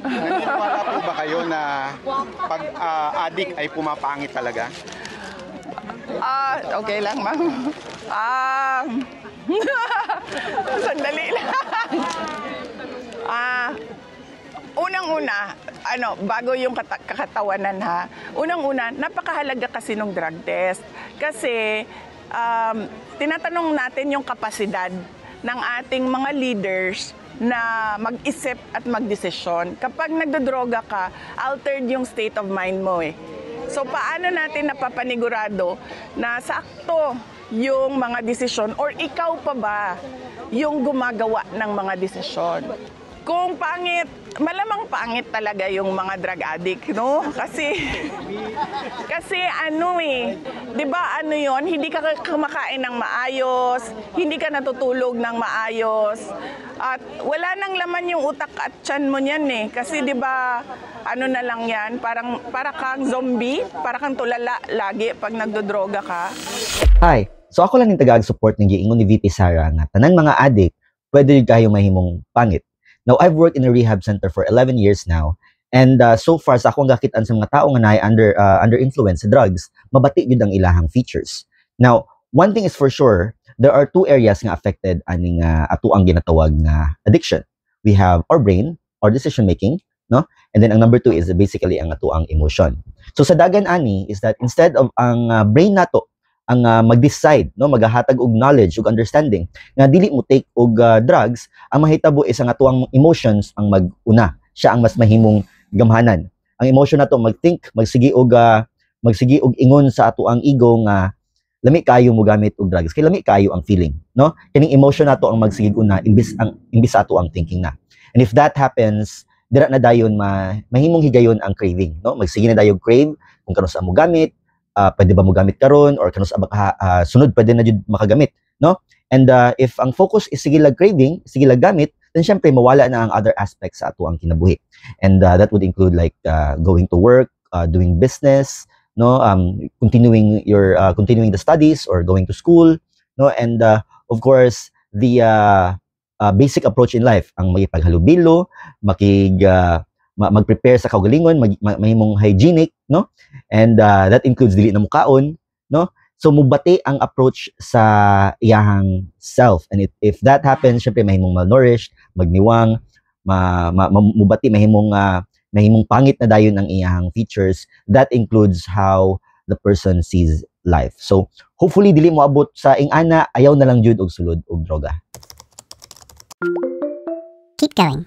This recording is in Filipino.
Naniniwala po ba kayo na pag addict ay pumapangit talaga? Okay lang, ma'am. Sandali lang. Unang-una, bago yung kakatawanan ha. Unang-una, napakahalaga kasi ng drug test. Kasi tinatanong natin yung kapasidad ng ating mga leaders na mag-isip at magdesisyon. Kapag nagdodroga ka, altered yung state of mind mo eh. So paano natin napapanigurado na sakto yung mga desisyon or ikaw pa ba yung gumagawa ng mga desisyon? Kung pangit, malamang pangit talaga yung mga drug addict, no? Kasi 'di ba yon, hindi ka kumakain ng maayos, hindi ka natutulog ng maayos, at wala nang laman yung utak at tiyan mo niyan eh. Kasi 'di ba, na lang yan, para kang zombie, para kang tulala lagi pag nagdodroga ka. Hi, so ako lang yung taga-support ng giingon ni VP Sara nga tanang mga addict pwede rin kayo mahimong pangit. Now, I've worked in a rehab center for 11 years now, and so far sa akong gakitaan sa mga tao nga naay under influence sa drugs, mabati yun ang ilahang features. Now, one thing is for sure, there are two areas nga affected aning ato ang ginatawag na addiction. We have our brain, our decision making, no? And then ang number two is basically ang ato ang emotion. So sa dagan ani is that instead of ang brain nato ang mag-decide, no, maghahatag og knowledge ug understanding nga dili mo take og drugs, ang mahitabo is ang atuang emotions ang mag-una. Siya ang mas mahimong gamhanan. Ang emotion nato mag-think, magsigi og ingon sa atuang ego nga lami kayo mo gamit og drugs. Kay lami kayo ang feeling, no? Kining emotion nato ang magsigig una imbis sa atuang thinking na. And if that happens, dira na dayon mahimong higayon ang craving, no? Magsige na dayon crave kung karon sa mo gamit, pwede ba mo gamit karon or kanus sunod pwede na jud makagamit, no? And if ang focus is sige lag craving, sige lag gamit, then syempre mawala na ang other aspects sa ato ang kinabuhi. And that would include like going to work, doing business, no, continuing the studies or going to school, no, and of course the basic approach in life, ang magipaghalubilo, mag-prepare sa kaugalingon, mahimong hygienic, no? And that includes dili na mukaon, no? So mubati ang approach sa iyahang self. And if that happens, syempre mahimong malnourished, magniwang, mubati mahimong pangit na dayon ang iyahang features. That includes how the person sees life. So hopefully dili mo abot sa ingana, ayaw na lang jud og sulod og droga. Keep going.